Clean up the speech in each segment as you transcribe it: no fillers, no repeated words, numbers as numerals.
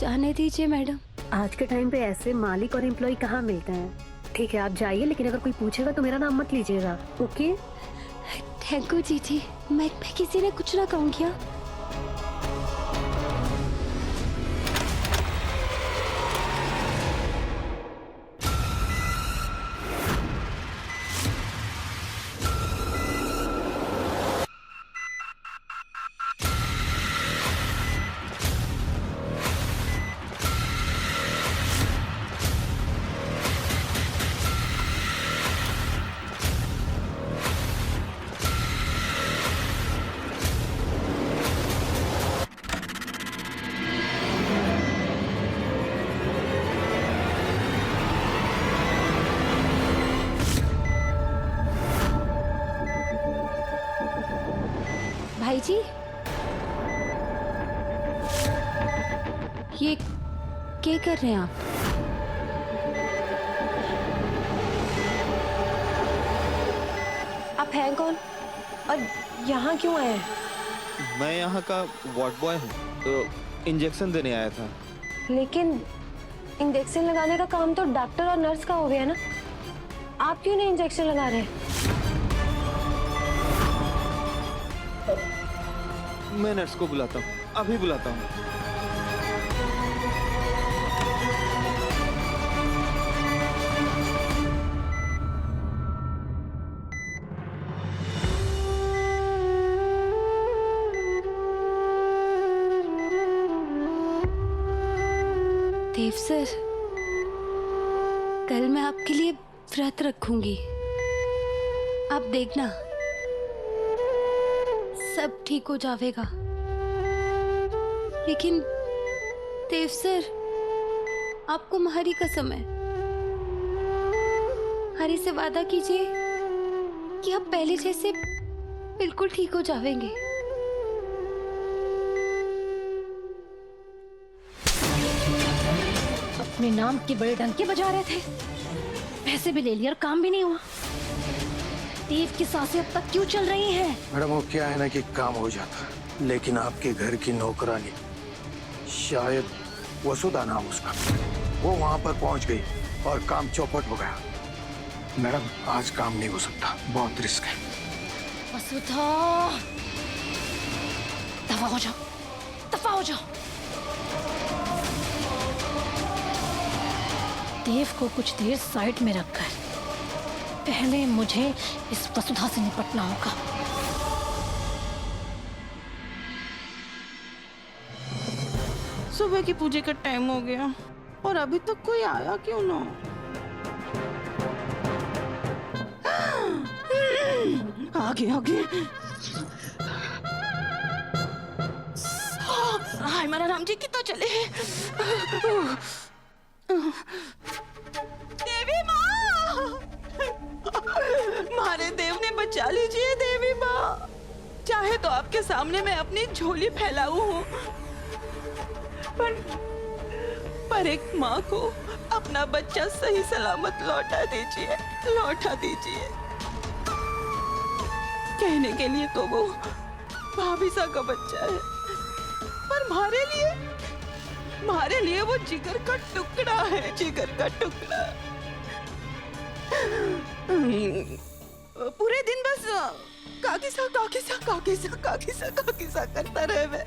जाने दीजिए मैडम। आज के टाइम पे ऐसे मालिक और एम्प्लॉय कहाँ मिलते हैं। ठीक है आप जाइए, लेकिन अगर कोई पूछेगा तो मेरा नाम मत लीजिएगा, ओके? थैंक यू जीजी, मैं किसी ने कुछ ना कहूँगी। भाई जी, ये क्या कर रहे हैं आप? आप हैं कौन और यहाँ क्यों आए हैं? मैं यहाँ का वार्ड बॉय हूँ, तो इंजेक्शन देने आया था। लेकिन इंजेक्शन लगाने का काम तो डॉक्टर और नर्स का हो गया ना, आप क्यों नहीं इंजेक्शन लगा रहे? मैं नर्स को बुलाता हूँ, अभी बुलाता हूँ। देव सर, कल मैं आपके लिए व्रत रखूंगी, आप देखना सब ठीक हो जाएगा। लेकिन देव सर, आपको महारी कसम है, हरी से वादा कीजिए कि आप पहले जैसे बिल्कुल ठीक हो जाएंगे। अपने नाम की बड़े डंके बजा रहे थे, पैसे भी ले लिए और काम भी नहीं हुआ। देव की सांसें अब तक क्यों चल रही हैं? मैडम वो क्या है ना कि काम हो जाता, लेकिन आपके घर की नौकरानी, शायद वसुधा नाम उसका, वो वहां पर पहुंच गई और काम चौपट हो गया। मैडम आज काम नहीं हो सकता, बहुत रिस्क है। वसुधा, दफा हो जाओ, दफा हो जाओ। देव को कुछ देर साइड में रखकर पहले मुझे इस वसुधा से निपटना होगा। सुबह की पूजा का टाइम हो गया और अभी तक कोई आया क्यों ना? आगे आगे। हाय मेरा राम जी, कितना चले हैं? देवी माँ, मारे देव ने बचा लीजिए देवी माँ। चाहे तो आपके सामने मैं अपनी झोली फैलाऊ हूँ, पर एक माँ को अपना बच्चा सही सलामत लौटा दीजिए, लौटा दीजिए। कहने के लिए तो वो भाभी सा का बच्चा है, पर हमारे लिए वो जिगर का टुकड़ा है, जिगर का टुकड़ा। पूरे दिन बस काकीसा काकीसा काकीसा काकीसा काकीसा करता रहे। मैं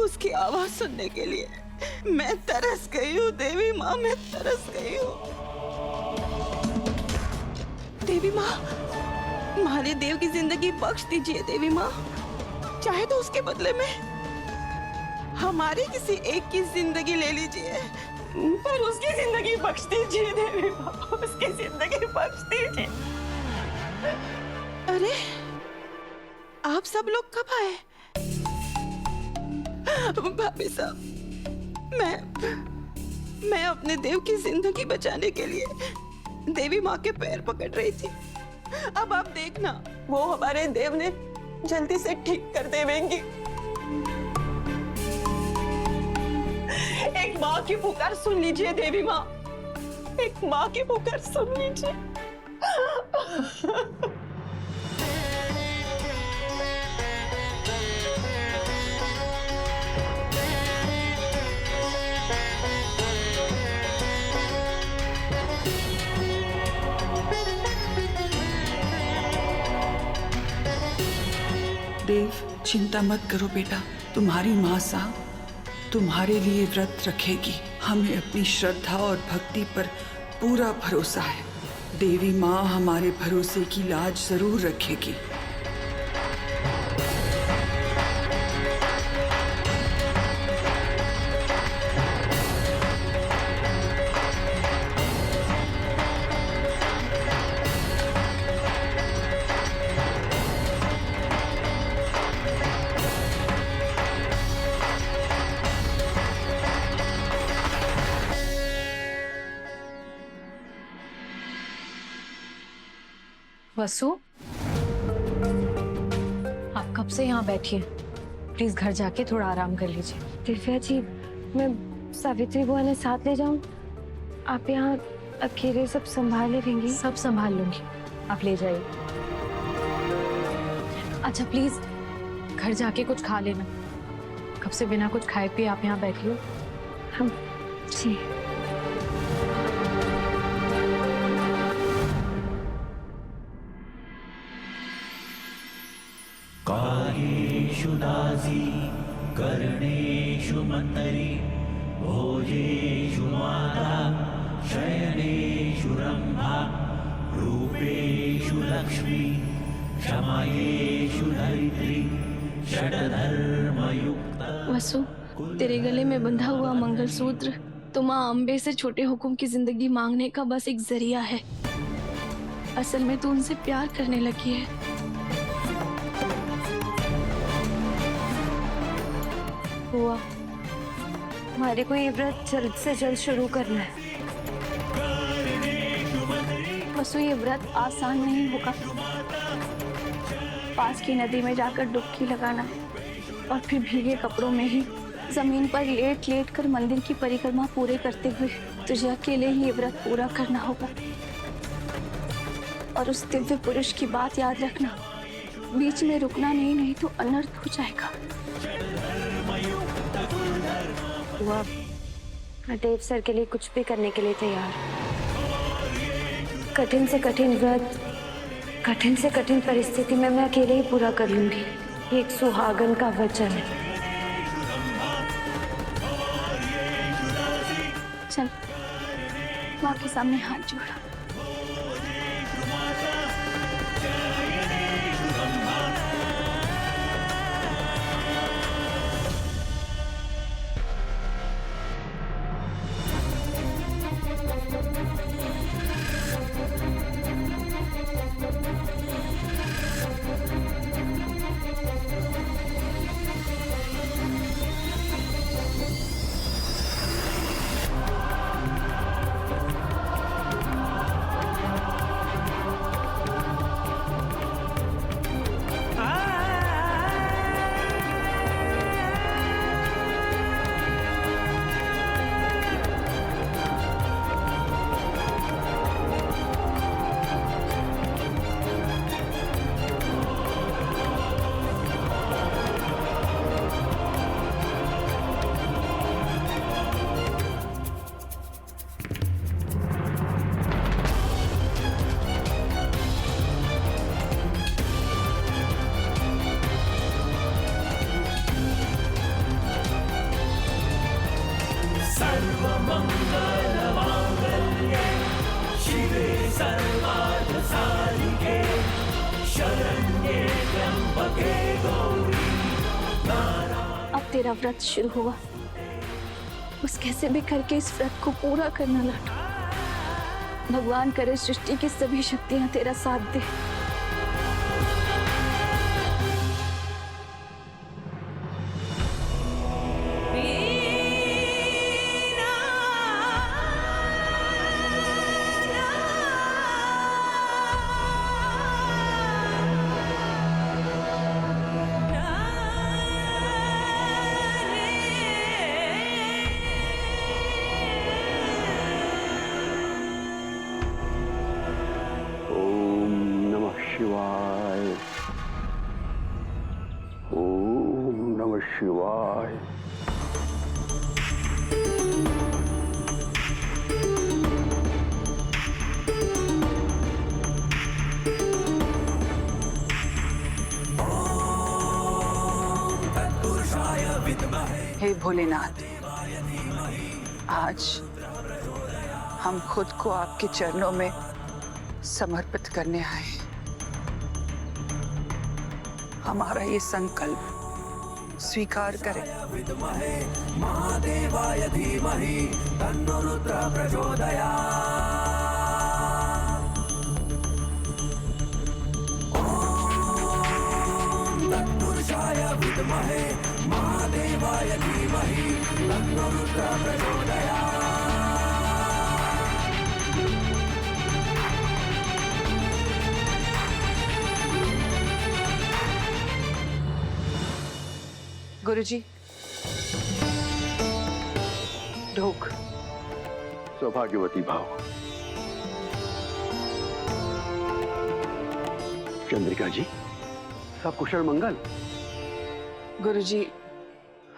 उसकी आवाज सुनने के लिए मैं तरस गई हूँ देवी माँ, मैं तरस गई हूँ। देवी माँ, हमारे देव की जिंदगी बख्श दीजिए देवी माँ। चाहे तो उसके बदले में हमारी किसी एक की जिंदगी ले लीजिए, पर उसकी जिंदगी बख्श दीजिए देवी माँ, उसकी जिंदगी बख्श दीजिए। अरे आप सब लोग कब आए? भाभी साहब, मैं अपने देव की जिंदगी बचाने के लिए देवी माँ के पैर पकड़ रही थी। अब आप देखना, वो हमारे देव ने जल्दी से ठीक कर देवेंगी। एक माँ की पुकार सुन लीजिए देवी माँ, एक माँ की पुकार सुन लीजिए। देव, चिंता मत करो बेटा, तुम्हारी माँ सा तुम्हारे लिए व्रत रखेगी। हमें अपनी श्रद्धा और भक्ति पर पूरा भरोसा है। देवी माँ हमारे भरोसे की लाज जरूर रखेगी। वसु, आप कब से यहाँ बैठी हैं? प्लीज घर जाके थोड़ा आराम कर लीजिए। दिव्या जी, मैं सावित्री बुआ ने साथ ले जाऊं? आप यहाँ अकेले सब संभाले रहेंगी? सब संभाल लूंगी, आप ले जाइए। अच्छा प्लीज घर जाके कुछ खा लेना। कब से बिना कुछ खाए पिए आप यहाँ बैठी हो। हम जी। कार्येषु दासी कर्णेषु मन्थरी भोजेषु माता शयनेषु रम्भा रूपेषु लक्ष्मी क्षमायेषु धरित्री षट्धर्मयुक्ता। वसु, तेरे गले में बंधा हुआ मंगलसूत्र तो माँ अम्बे से छोटे हुक्म की जिंदगी मांगने का बस एक जरिया है। असल में तू उनसे प्यार करने लगी है। बुआ, हमारे को ये व्रत जल्द से जल्द शुरू करना है। वसु, ये व्रत आसान नहीं होगा। पास की नदी में जाकर डुबकी लगाना और फिर भीगे कपड़ों में ही जमीन पर लेट लेट कर मंदिर की परिक्रमा पूरे करते हुए तुझे अकेले ही ये व्रत पूरा करना होगा। और उस दिव्य पुरुष की बात याद रखना, बीच में रुकना नहीं तो अनर्थ हो जाएगा। बुआ, मैं देव सर के लिए कुछ भी करने के लिए तैयार। कठिन से कठिन व्रत, कठिन से कठिन परिस्थिति में मैं अकेले ही पूरा कर लूंगी। ये एक सुहागन का वचन है। चल, माँ के सामने हाथ जोड़ा। अब तेरा व्रत शुरू हुआ, बस कैसे भी करके इस व्रत को पूरा करना लाडू। भगवान करे सृष्टि की सभी शक्तियां तेरा साथ दे। हे भोलेनाथ, आज हम खुद को आपके चरणों में समर्पित करने आए हैं। हमारा ये संकल्प स्वीकार करें। महादेवाय धीमहि तन्नो रुद्र प्रचोदयात्। तत्पुरुषाय विद्महे महादेवाय धीमहि तन्नो रुद्र प्रचोदयात्। गुरुजी, ढोक। सौभाग्यवती भाव। चंद्रिका जी, सब कुशल मंगल? गुरुजी,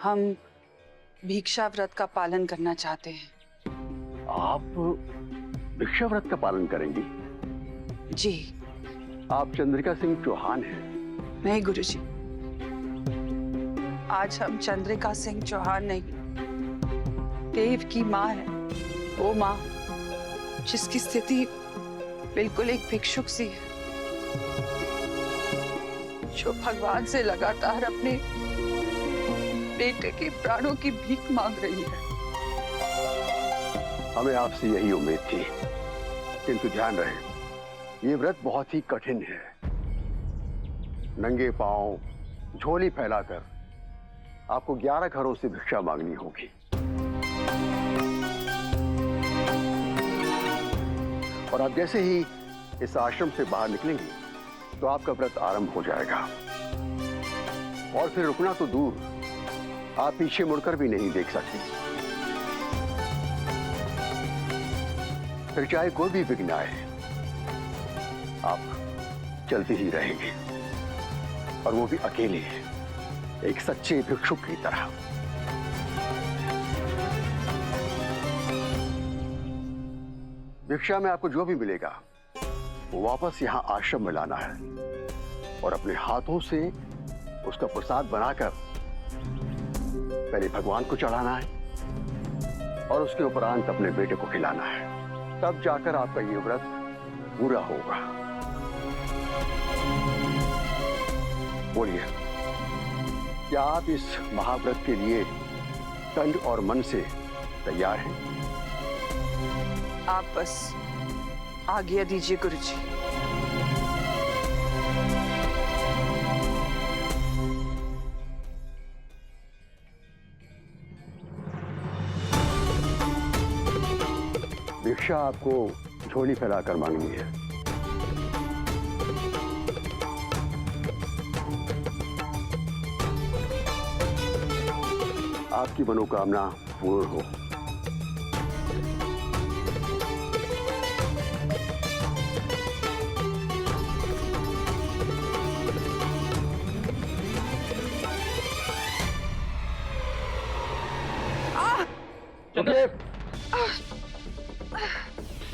हम भिक्षा व्रत का पालन करना चाहते हैं। आप भिक्षा व्रत का पालन करेंगी? जी। आप चंद्रिका सिंह चौहान हैं? नहीं गुरुजी, आज हम चंद्रिका सिंह चौहान नहीं, देव की माँ है। वो माँ जिसकी स्थिति बिल्कुल एक भिक्षुक सी है, जो भगवान से लगातार अपने बेटे के प्राणों की भीख मांग रही है। हमें आपसे यही उम्मीद थी, किंतु ध्यान रहे, ये व्रत बहुत ही कठिन है। नंगे पांव झोली फैलाकर आपको 11 घरों से भिक्षा मांगनी होगी। और आप जैसे ही इस आश्रम से बाहर निकलेंगे तो आपका व्रत आरंभ हो जाएगा। और फिर रुकना तो दूर, आप पीछे मुड़कर भी नहीं देख सकते। फिर चाहे कोई भी विघ्न आए, आप चलते ही रहेंगे, और वो भी अकेले, एक सच्चे भिक्षुक की तरह। भिक्षा में आपको जो भी मिलेगा वो वापस यहाँ आश्रम में लाना है, और अपने हाथों से उसका प्रसाद बनाकर पहले भगवान को चढ़ाना है, और उसके उपरांत अपने बेटे को खिलाना है। तब जाकर आपका ये व्रत पूरा होगा। बोलिए, क्या आप इस महाव्रत के लिए तन और मन से तैयार हैं? आप बस आज्ञा दीजिए गुरुजी। भिक्षा आपको झोली फैलाकर मांगनी है। आपकी मनोकामना पूर्ण हो।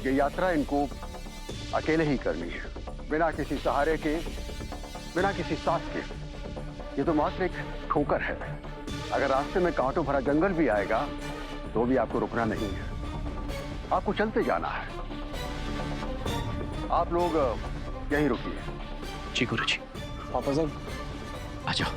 ये यात्रा इनको अकेले ही करनी है, बिना किसी सहारे के, बिना किसी साथ के। ये तो मात्र एक ठोकर है। अगर रास्ते में कांटों भरा जंगल भी आएगा तो भी आपको रुकना नहीं है, आपको चलते जाना है। आप लोग यहीं रुकिए। जी गुरुजी। पापा साहब, आ जाओ।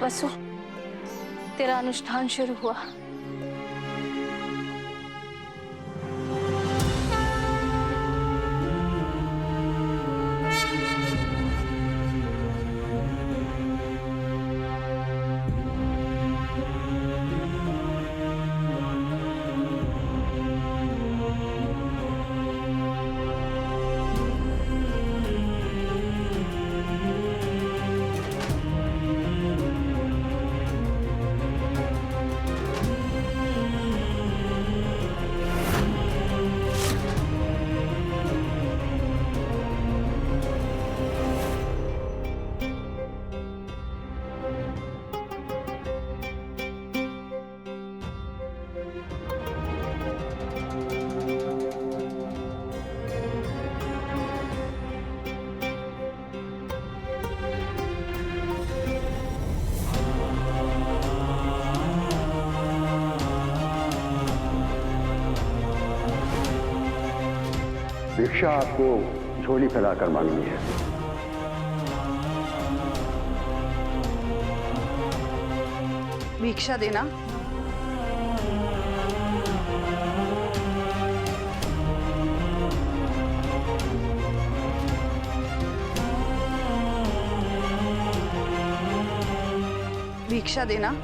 वसु, तेरा अनुष्ठान शुरू हुआ। भिक्षा आपको झोली फैलाकर मांगनी है। भिक्षा देना। भिक्षा देना।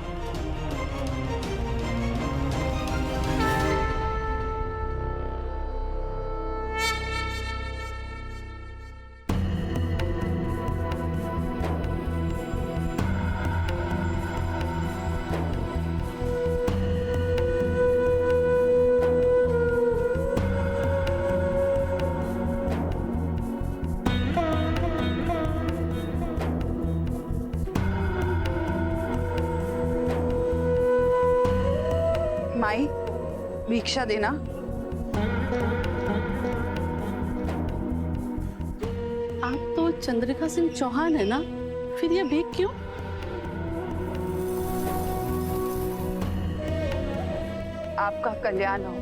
माई, भिक्षा देना। आप तो चंद्रिका सिंह चौहान है ना, फिर ये भीख क्यों? आपका कल्याण हो।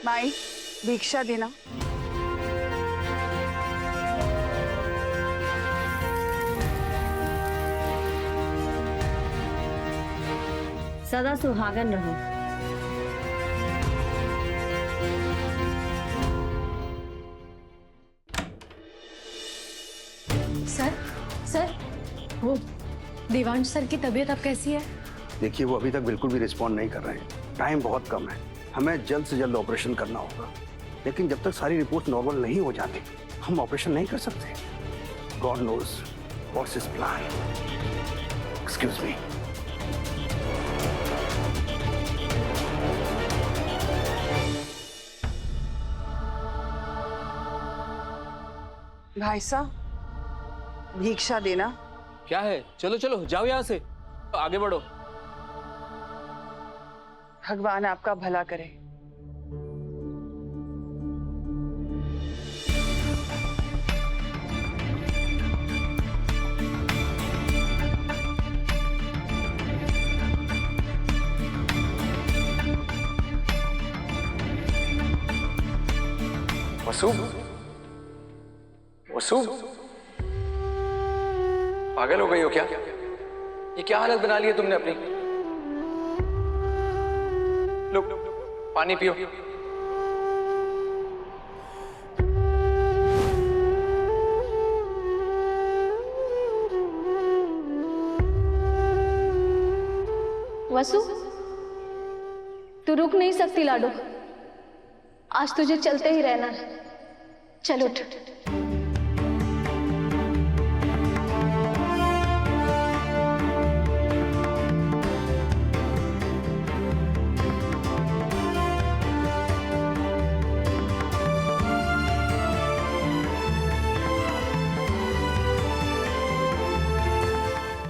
माई, भिक्षा देना। सदा सुहागन रहो। सर वो देवांश सर की तबीयत अब कैसी है? देखिए, वो अभी तक बिल्कुल भी रिस्पॉन्ड नहीं कर रहे हैं। टाइम बहुत कम है, हमें जल्द से जल्द ऑपरेशन करना होगा। लेकिन जब तक सारी रिपोर्ट नॉर्मल नहीं हो जाती, हम ऑपरेशन नहीं कर सकते। God knows what's his plan. Excuse me. भाई साहब, भिक्षा देना। क्या है? चलो चलो जाओ यहाँ से, आगे बढ़ो। भगवान आपका भला करे। वसु, वसु, पागल हो गई हो क्या? ये क्या हालत बना ली है तुमने अपनी? लो, पानी पियो। वसु, तू रुक नहीं सकती लाडो। आज तुझे चलते ही रहना है। चल उठ।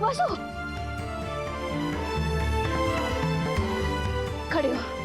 वसु, खड़े हो।